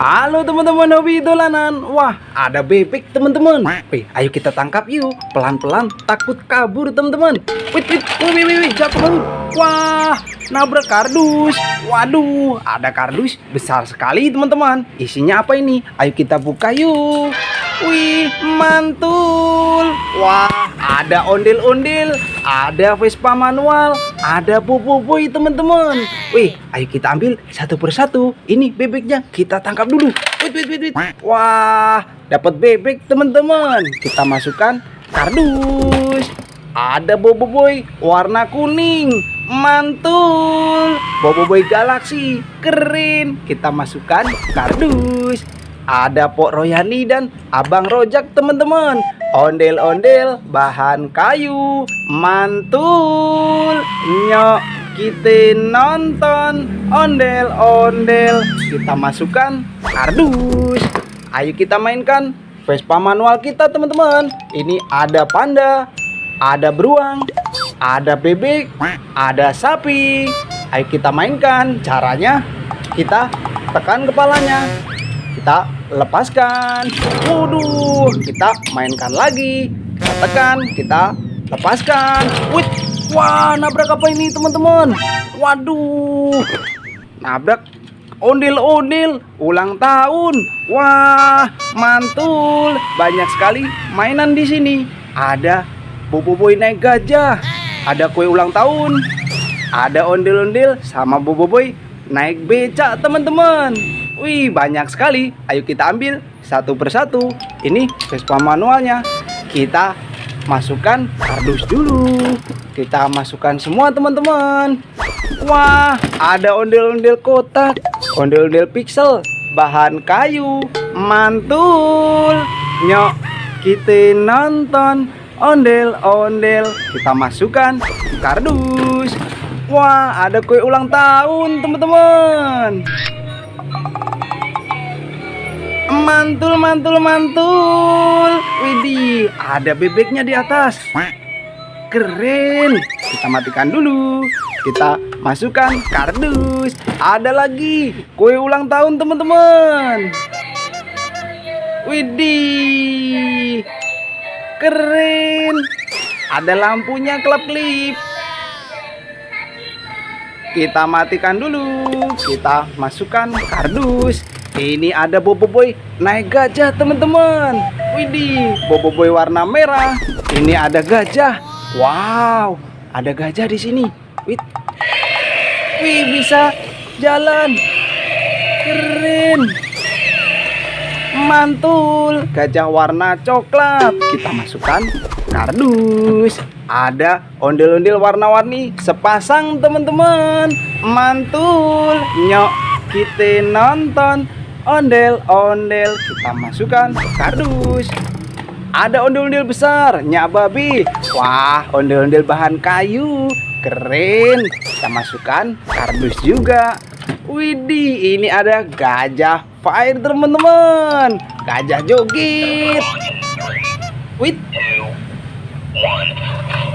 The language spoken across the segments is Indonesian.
Halo teman-teman hobi dolanan. Wah, ada bebek teman-teman. Wih, ayo kita tangkap yuk. Pelan-pelan, takut kabur teman-teman. Wih, jatuh banget. Wah, nabrak kardus. Waduh, ada kardus besar sekali teman-teman. Isinya apa ini? Ayo kita buka yuk. Wih, mantul. Wah, ada ondel-ondel, ada Vespa manual, ada Boboiboy teman-teman. Wih, ayo kita ambil satu persatu. Ini bebeknya kita tangkap dulu. Wait. Wah, dapat bebek teman-teman. Kita masukkan kardus. Ada Boboiboy warna kuning, mantul. Boboiboy Galaxy, keren. Kita masukkan kardus. Ada Pok Royani dan Abang Rojak teman-teman. Ondel-ondel bahan kayu, mantul. Nyok, kita nonton ondel-ondel. Kita masukkan kardus. Ayo kita mainkan Vespa manual kita teman-teman. Ini ada panda, ada beruang, ada bebek, ada sapi. Ayo kita mainkan. Caranya kita tekan kepalanya, kita lepaskan. Waduh, kita mainkan lagi. Kita tekan, kita lepaskan. Wih, wah, nabrak apa ini teman-teman? Waduh, nabrak ondel-ondel ulang tahun. Wah, mantul. Banyak sekali mainan di sini. Ada Boboiboy naik gajah, ada kue ulang tahun, ada ondel-ondel sama Boboiboy naik becak teman-teman. Wih, banyak sekali. Ayo kita ambil satu persatu. Ini Vespa manualnya. Kita masukkan kardus dulu. Kita masukkan semua teman-teman. Wah, ada ondel-ondel kotak, ondel-ondel pixel, bahan kayu, mantul. Nyok, kita nonton ondel-ondel. Kita masukkan kardus. Wah, ada kue ulang tahun teman-teman. Mantul. Widih, ada bebeknya di atas. Keren. Kita matikan dulu. Kita masukkan kardus. Ada lagi kue ulang tahun teman-teman. Widih, keren. Ada lampunya kelap-kelip. Kita matikan dulu. Kita masukkan kardus. Ini ada Boboiboy naik gajah teman-teman. Widih, Boboiboy warna merah. Ini ada gajah. Wow, ada gajah di sini. Wih, bisa jalan. Keren. Mantul. Gajah warna coklat. Kita masukkan kardus. Ada ondel-ondel warna-warni sepasang teman-teman. Mantul. Nyok, kita nonton ondel-ondel. Kita masukkan kardus. Ada ondel-ondel besar, Nyak Babi. Wah, ondel-ondel bahan kayu, keren. Kita masukkan kardus juga. Widih, ini ada gajah fire teman-teman. Gajah joget.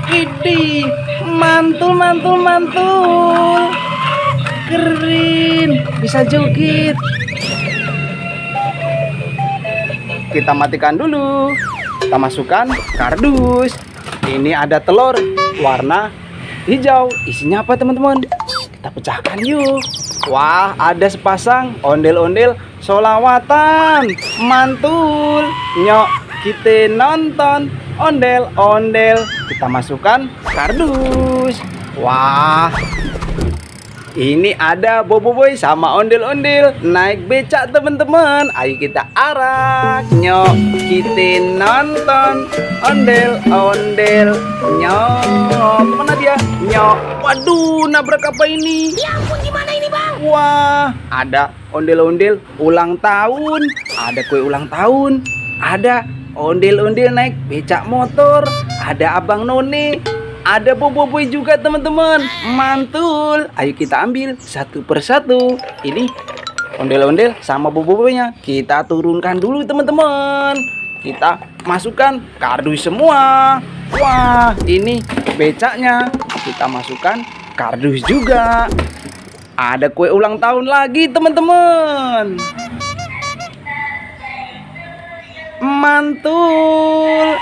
Widih, mantul. Keren, bisa joget. Kita matikan dulu. Kita masukkan kardus. Ini ada telur warna hijau. Isinya apa teman-teman? Kita pecahkan yuk. Wah, ada sepasang ondel-ondel solawatan. Mantul. Nyok, kita nonton ondel-ondel. Kita masukkan kardus. Wah, ini ada Boboiboy sama ondel-ondel naik becak teman-teman. Ayo kita arak. Nyok, kita nonton ondel-ondel. Nyok, kemana dia? Nyok, waduh, nabrak apa ini? Ya ampun, gimana ini bang? Wah, ada ondel-ondel ulang tahun, ada kue ulang tahun, ada ondel-ondel naik becak motor, ada Abang None, ada Boboiboy juga teman-teman. Mantul. Ayo kita ambil satu persatu. Ini ondel-ondel sama Boboiboynya. Kita turunkan dulu teman-teman. Kita masukkan kardus semua. Wah, ini becaknya. Kita masukkan kardus juga. Ada kue ulang tahun lagi teman-teman. mantul.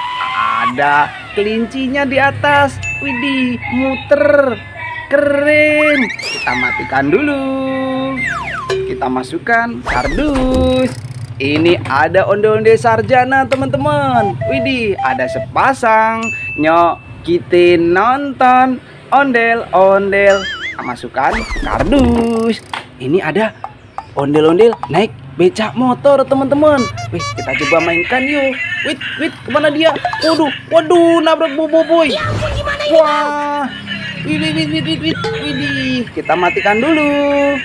Ada kelincinya di atas. Widih, muter. Keren. Kita matikan dulu. Kita masukkan kardus. Ini ada onde-onde sarjana teman-teman. Widih, ada sepasang. Nyok, kita nonton ondel-ondel. Kita masukkan kardus. Ini ada ondel-ondel naik becak motor teman-teman. Wih, kita coba mainkan yuk. Wit, kemana dia? Waduh, nabrak boboiboy. Wah, widih. Kita matikan dulu.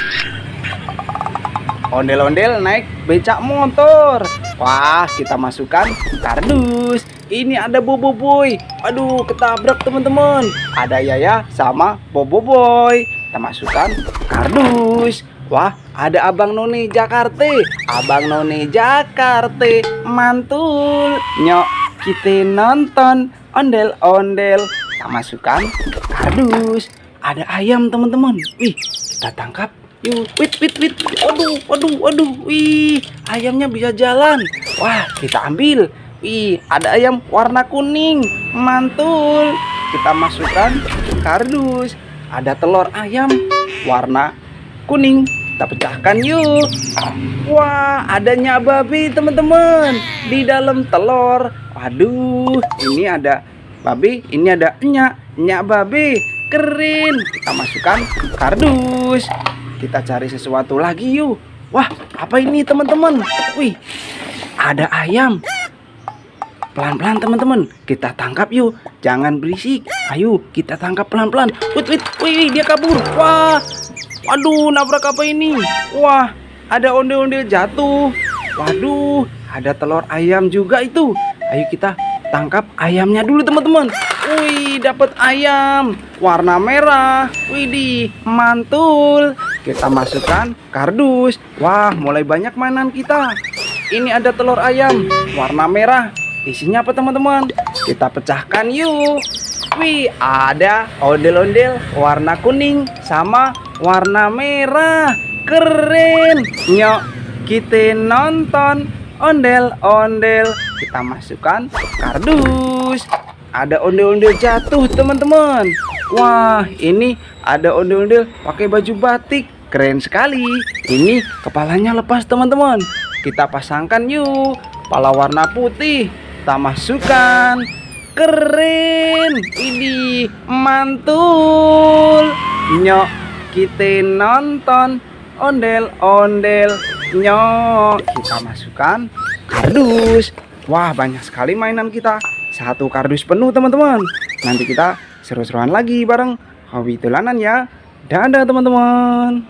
Ondel-ondel naik becak motor. Wah, kita masukkan kardus. Ini ada boboiboy. Aduh, ketabrak teman-teman. Ada Yaya sama boboiboy. Kita masukkan kardus. Wah, ada Abang None Jakarta. Abang None Jakarta mantul. Nyok, kita nonton ondel-ondel. Kita masukkan kardus. Ada ayam teman-teman. Wih, kita tangkap. Yuk, wit. Waduh. Wih, ayamnya bisa jalan. Wah, kita ambil. Wih, ada ayam warna kuning. Mantul. Kita masukkan kardus. Ada telur ayam warna kuning. Kita pecahkan yuk. Wah, ada nyak babi teman-teman di dalam telur. Waduh, ini ada babi, ini ada nyak babi. Keren. Kita masukkan kardus. Kita cari sesuatu lagi yuk. Wah, apa ini teman-teman? Wih, ada ayam. Pelan-pelan teman-teman. Kita tangkap yuk. Jangan berisik. Ayo, kita tangkap pelan-pelan. Wih, dia kabur. Wah, waduh, nabrak apa ini? Wah, ada ondel-ondel jatuh. Waduh, ada telur ayam juga itu. Ayo kita tangkap ayamnya dulu teman-teman. Wih, dapat ayam warna merah. Widih, mantul. Kita masukkan kardus. Wah, mulai banyak mainan kita. Ini ada telur ayam warna merah. Isinya apa teman-teman? Kita pecahkan yuk. Wih, ada ondel-ondel warna kuning sama warna merah. Keren. Nyok, kita nonton ondel-ondel. Kita masukkan kardus. Ada ondel-ondel jatuh teman-teman. Wah, ini ada ondel-ondel pakai baju batik. Keren sekali. Ini kepalanya lepas teman-teman. Kita pasangkan yuk. Kepala warna putih. Kita masukkan. Keren. Ini mantul. Nyok, kita nonton ondel-ondel. Nyok, kita masukkan kardus. Wah, banyak sekali mainan kita. Satu kardus penuh teman-teman. Nanti kita seru-seruan lagi bareng Hobi Dolanan ya. Dadah teman-teman.